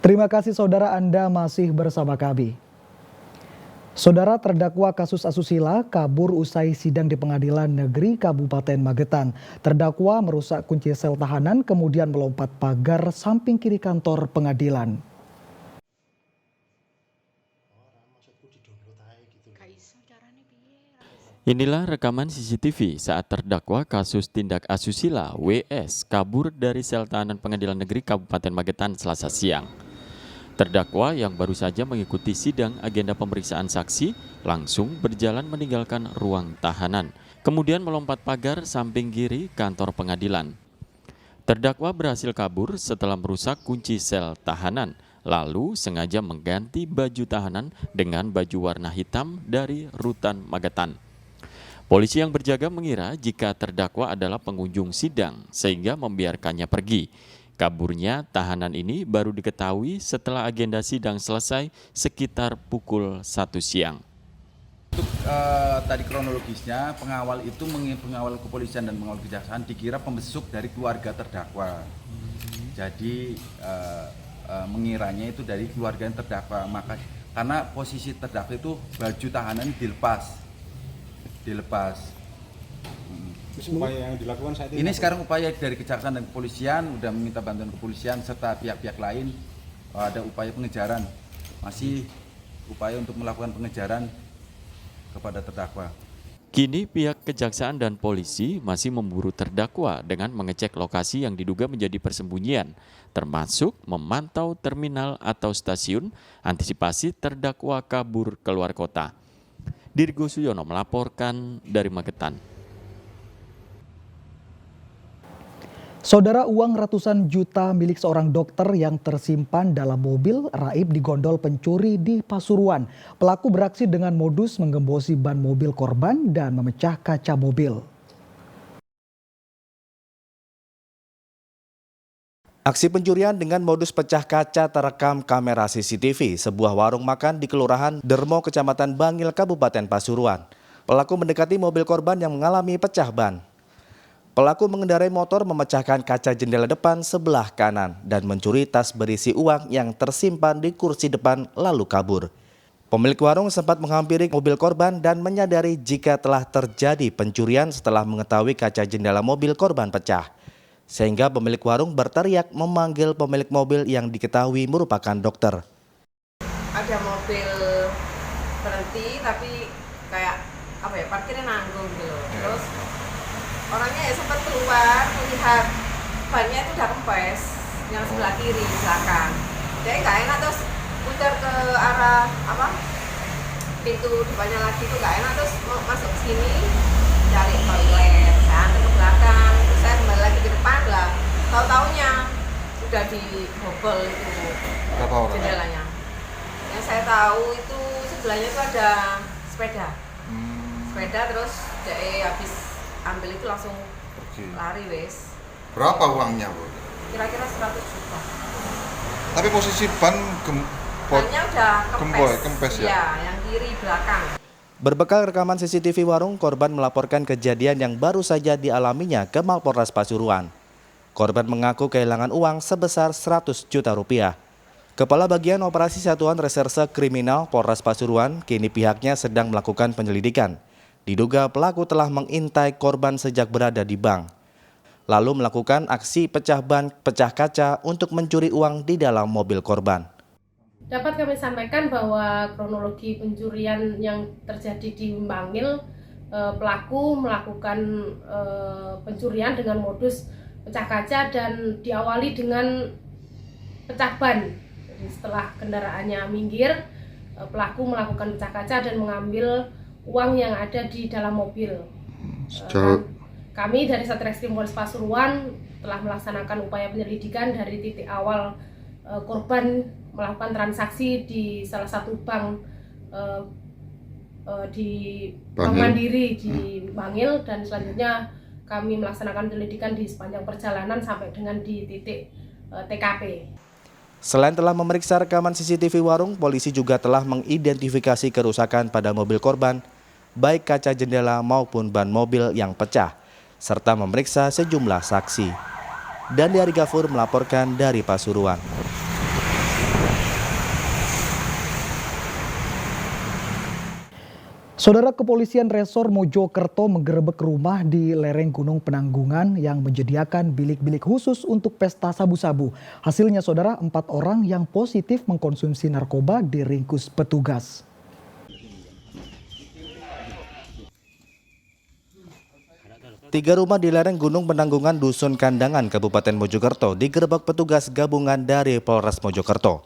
Terima kasih saudara, Anda masih bersama kami. Saudara, terdakwa kasus asusila kabur usai sidang di Pengadilan Negeri Kabupaten Magetan. Terdakwa merusak kunci sel tahanan kemudian melompat pagar samping kiri kantor pengadilan. Inilah rekaman CCTV saat terdakwa kasus tindak asusila WS kabur dari sel tahanan Pengadilan Negeri Kabupaten Magetan Selasa siang. Terdakwa yang baru saja mengikuti sidang agenda pemeriksaan saksi langsung berjalan meninggalkan ruang tahanan, kemudian melompat pagar samping kiri kantor pengadilan. Terdakwa berhasil kabur setelah merusak kunci sel tahanan, lalu sengaja mengganti baju tahanan dengan baju warna hitam dari Rutan Magetan. Polisi yang berjaga mengira jika terdakwa adalah pengunjung sidang sehingga membiarkannya pergi. Kaburnya tahanan ini baru diketahui setelah agenda sidang selesai sekitar pukul 1 siang. Untuk tadi kronologisnya, pengawal kepolisian dan pengawal kejaksaan dikira pembesuk dari keluarga terdakwa. Jadi mengiranya itu dari keluarga yang terdakwa, maka karena posisi terdakwa itu baju tahanan dilepas. Upaya yang dilakukan saat ini sekarang upaya dari kejaksaan dan kepolisian sudah meminta bantuan kepolisian serta pihak-pihak lain, ada upaya pengejaran, masih upaya untuk melakukan pengejaran kepada terdakwa. Kini pihak kejaksaan dan polisi masih memburu terdakwa dengan mengecek lokasi yang diduga menjadi persembunyian, termasuk memantau terminal atau stasiun antisipasi terdakwa kabur keluar kota. Dirgo Suyono melaporkan dari Magetan. Saudara, uang ratusan juta milik seorang dokter yang tersimpan dalam mobil raib digondol pencuri di Pasuruan. Pelaku beraksi dengan modus menggembosi ban mobil korban dan memecah kaca mobil. Aksi pencurian dengan modus pecah kaca terekam kamera CCTV sebuah warung makan di Kelurahan Dermo, Kecamatan Bangil, Kabupaten Pasuruan. Pelaku mendekati mobil korban yang mengalami pecah ban. Pelaku mengendarai motor memecahkan kaca jendela depan sebelah kanan dan mencuri tas berisi uang yang tersimpan di kursi depan lalu kabur. Pemilik warung sempat menghampiri mobil korban dan menyadari jika telah terjadi pencurian setelah mengetahui kaca jendela mobil korban pecah. Sehingga pemilik warung berteriak memanggil pemilik mobil yang diketahui merupakan dokter. Ada mobil berhenti tapi kayak parkirnya nanggung gitu. Terus orangnya ya sempat keluar melihat bannya itu udah kempes yang sebelah kiri belakang. Jadi nggak enak, terus putar ke arah pintu depannya lagi itu nggak enak, terus mau masuk ke sini cari toilet, saya antar ke belakang, terus saya kembali lagi ke depan lah. Tahu-taunya udah dibobol itu jendelanya. Yang saya tahu itu sebelahnya itu ada sepeda. Sepeda terus dia habis ambil itu langsung pergi. Lari wes. Berapa uangnya, Bu? Kira-kira 100 juta. Tapi posisi bannya udah kempes ya? Iya, yang kiri belakang. Berbekal rekaman CCTV warung, korban melaporkan kejadian yang baru saja dialaminya ke Mapolres Pasuruan. Korban mengaku kehilangan uang sebesar 100 juta rupiah. Kepala Bagian Operasi Satuan Reserse Kriminal Polres Pasuruan kini pihaknya sedang melakukan penyelidikan. Diduga pelaku telah mengintai korban sejak berada di bank, lalu melakukan aksi pecah ban, pecah kaca untuk mencuri uang di dalam mobil korban. Dapat kami sampaikan bahwa kronologi pencurian yang terjadi di Bangil, pelaku melakukan pencurian dengan modus pecah kaca dan diawali dengan pecah ban. Jadi setelah kendaraannya minggir, pelaku melakukan pecah kaca dan mengambil uang yang ada di dalam mobil. Kami dari Satreskrim Polres Pasuruan telah melaksanakan upaya penyelidikan dari titik awal korban melakukan transaksi di salah satu bank di Bank Mandiri di Bangil, dan selanjutnya kami melaksanakan penyelidikan di sepanjang perjalanan sampai dengan di titik TKP. Selain telah memeriksa rekaman CCTV warung, polisi juga telah mengidentifikasi kerusakan pada mobil korban, baik kaca jendela maupun ban mobil yang pecah, serta memeriksa sejumlah saksi. Dandi Arigafur melaporkan dari Pasuruan. Saudara, kepolisian Resor Mojokerto menggerebek rumah di lereng Gunung Penanggungan yang menyediakan bilik-bilik khusus untuk pesta sabu-sabu. Hasilnya, saudara, 4 orang yang positif mengkonsumsi narkoba diringkus petugas. Tiga rumah di lereng Gunung Penanggungan Dusun Kandangan, Kabupaten Mojokerto digerebek petugas gabungan dari Polres Mojokerto.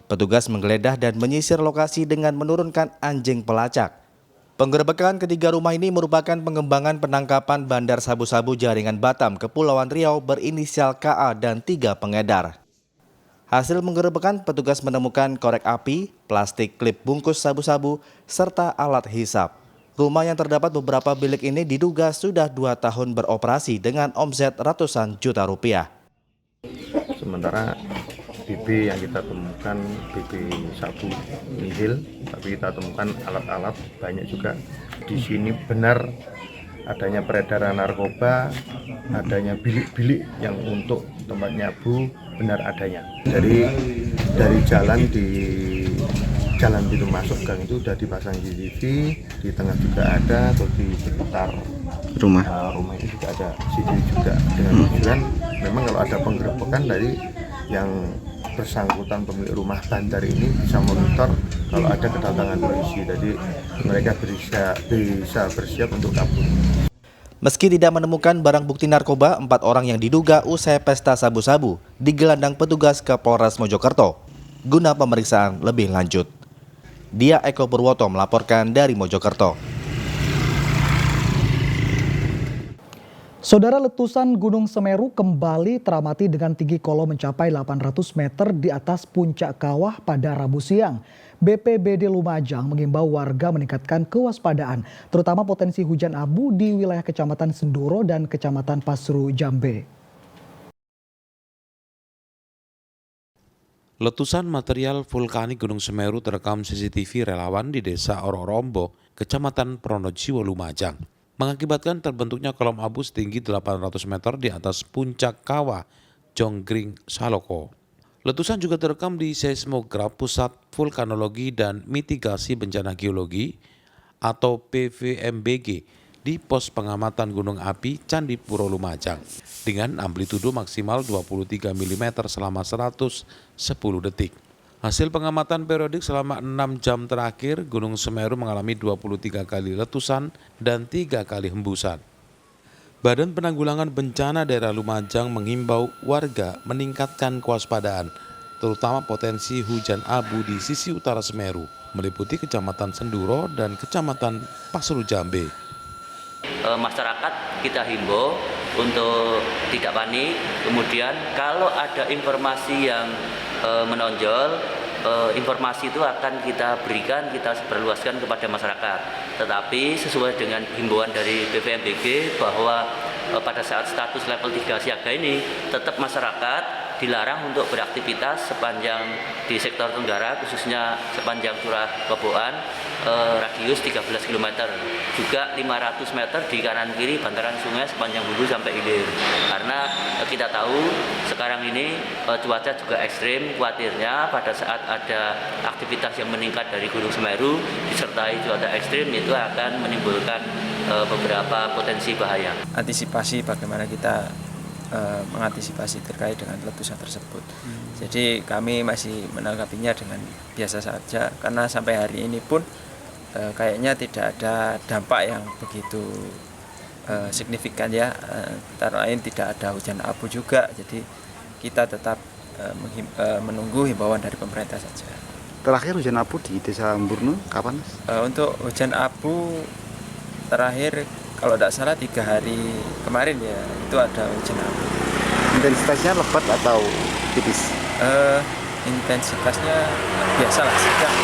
Petugas menggeledah dan menyisir lokasi dengan menurunkan anjing pelacak. Penggerebekan ketiga rumah ini merupakan pengembangan penangkapan bandar sabu-sabu jaringan Batam, Kepulauan Riau berinisial KA dan 3 pengedar. Hasil penggerebekan, petugas menemukan korek api, plastik klip bungkus sabu-sabu, serta alat hisap. Rumah yang terdapat beberapa bilik ini diduga sudah 2 tahun beroperasi dengan omset ratusan juta rupiah. Sementara BB yang kita temukan BB sabu nihil, tapi kita temukan alat-alat banyak juga. Di sini benar adanya peredaran narkoba, adanya bilik-bilik yang untuk tempat nyabu, benar adanya. Dari jalan pintu masuk gang itu sudah dipasang CCTV, di tengah juga ada, atau di sekitar rumah itu juga ada CCTV juga. Dengan tujuan memang kalau ada penggerebekan dari yang bersangkutan pemilik rumah bandar ini bisa monitor kalau ada kedatangan polisi, jadi mereka bisa bersiap untuk kabur. Meski tidak menemukan barang bukti narkoba, 4 orang yang diduga usai pesta sabu-sabu digelandang petugas ke Polres Mojokerto guna pemeriksaan lebih lanjut. Dia Eko Purwoto melaporkan dari Mojokerto. Saudara, letusan Gunung Semeru kembali teramati dengan tinggi kolom mencapai 800 meter di atas puncak kawah pada Rabu siang. BPBD Lumajang mengimbau warga meningkatkan kewaspadaan, terutama potensi hujan abu di wilayah Kecamatan Senduro dan Kecamatan Pasru Jambe. Letusan material vulkanik Gunung Semeru terekam CCTV relawan di Desa Ororombo, Kecamatan Pronojiwo, Lumajang, mengakibatkan terbentuknya kolom abu setinggi 800 meter di atas puncak kawah Jonggring Saloko. Letusan juga terekam di seismograf Pusat Vulkanologi dan Mitigasi Bencana Geologi atau PVMBG di pos pengamatan gunung api Candi Puro Lumajang dengan amplitudo maksimal 23 mm selama 110 detik. Hasil pengamatan periodik selama 6 jam terakhir, Gunung Semeru mengalami 23 kali letusan dan 3 kali hembusan. Badan Penanggulangan Bencana Daerah Lumajang menghimbau warga meningkatkan kewaspadaan, terutama potensi hujan abu di sisi utara Semeru, meliputi Kecamatan Senduro dan Kecamatan Pasru Jambe. Masyarakat kita himbau untuk tidak panik, kemudian kalau ada informasi yang menonjol, informasi itu akan kita berikan, kita perluaskan kepada masyarakat. Tetapi sesuai dengan himbauan dari BPMBG bahwa pada saat status level 3 siaga ini tetap masyarakat dilarang untuk beraktivitas sepanjang di sektor Tenggara, khususnya sepanjang curah Koboan, radius 13 km. Juga 500 meter di kanan kiri bantaran sungai sepanjang Hulu sampai Hilir. Karena kita tahu sekarang ini cuaca juga ekstrim, khawatirnya pada saat ada aktivitas yang meningkat dari Gunung Semeru disertai cuaca ekstrim itu akan menimbulkan beberapa potensi bahaya. Antisipasi bagaimana kita mengantisipasi terkait dengan letusan tersebut. Jadi kami masih menanggapinya dengan biasa saja karena sampai hari ini pun kayaknya tidak ada dampak yang begitu signifikan ya. Antara lain tidak ada hujan abu juga. Jadi kita tetap menunggu himbauan dari pemerintah saja. Terakhir hujan abu di Desa Mburno kapan, Mas? Untuk hujan abu terakhir kalau tidak salah 3 hari kemarin ya itu ada hujan abu. Intensitasnya lebat atau tipis? Intensitasnya biasalah, sedang.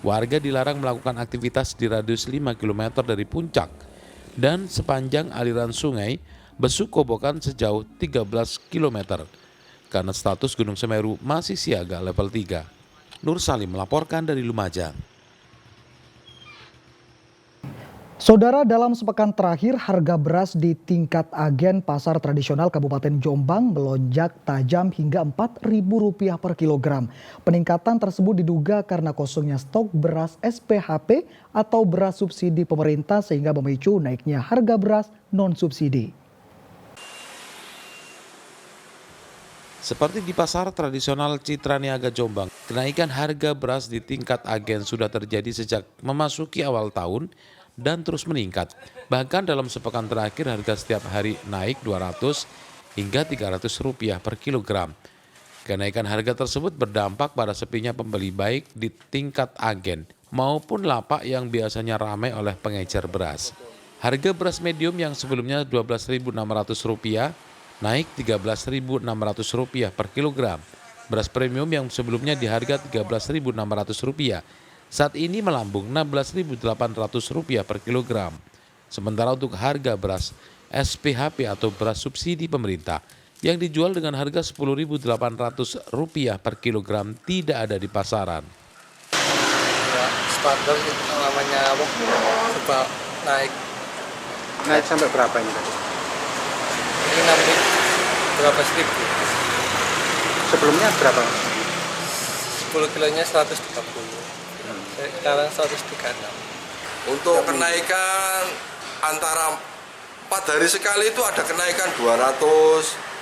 Warga dilarang melakukan aktivitas di radius 5 km dari puncak dan sepanjang aliran sungai Besukobokan sejauh 13 km karena status Gunung Semeru masih siaga level 3. Nur Salim melaporkan dari Lumajang. Saudara, dalam sepekan terakhir harga beras di tingkat agen pasar tradisional Kabupaten Jombang melonjak tajam hingga Rp4.000 per kilogram. Peningkatan tersebut diduga karena kosongnya stok beras SPHP atau beras subsidi pemerintah sehingga memicu naiknya harga beras non-subsidi. Seperti di pasar tradisional Citra Niaga Jombang, kenaikan harga beras di tingkat agen sudah terjadi sejak memasuki awal tahun dan terus meningkat. Bahkan dalam sepekan terakhir harga setiap hari naik Rp200 hingga Rp300 per kilogram. Kenaikan harga tersebut berdampak pada sepinya pembeli baik di tingkat agen maupun lapak yang biasanya ramai oleh pengecer beras. Harga beras medium yang sebelumnya Rp12.600 naik Rp13.600 per kilogram. Beras premium yang sebelumnya di harga Rp13.600 saat ini melambung Rp16.800 per kilogram. Sementara untuk harga beras SPHP atau beras subsidi pemerintah yang dijual dengan harga Rp10.800 per kilogram tidak ada di pasaran. Ya, standar namanya sebab naik. Naik sampai berapa ini tadi? Ini naik berapa ribu? Sebelumnya berapa? 10 kilonya 130. Sekarang 136. Untuk kenaikan antara 4 hari sekali itu ada kenaikan 200,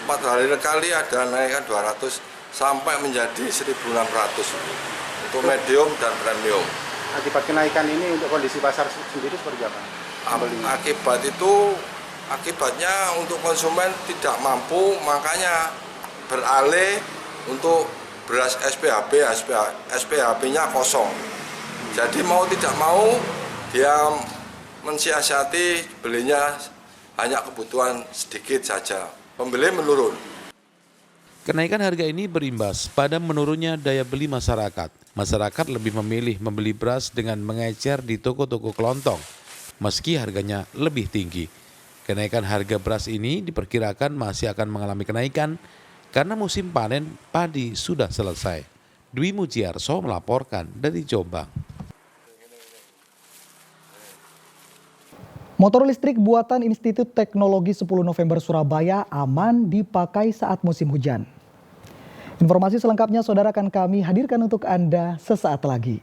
4 hari sekali ada kenaikan 200 sampai menjadi 1.600 untuk medium dan premium. Akibat kenaikan ini untuk kondisi pasar sendiri seperti apa? Akibatnya untuk konsumen tidak mampu, makanya beralih untuk beras SPHP-nya kosong. Jadi mau tidak mau dia mensiasati belinya hanya kebutuhan sedikit saja. Pembeli menurun. Kenaikan harga ini berimbas pada menurunnya daya beli masyarakat. Masyarakat lebih memilih membeli beras dengan mengecer di toko-toko kelontong, meski harganya lebih tinggi. Kenaikan harga beras ini diperkirakan masih akan mengalami kenaikan karena musim panen padi sudah selesai. Dwi Mujiarso melaporkan dari Jombang. Motor listrik buatan Institut Teknologi 10 November Surabaya aman dipakai saat musim hujan. Informasi selengkapnya saudara akan kami hadirkan untuk Anda sesaat lagi.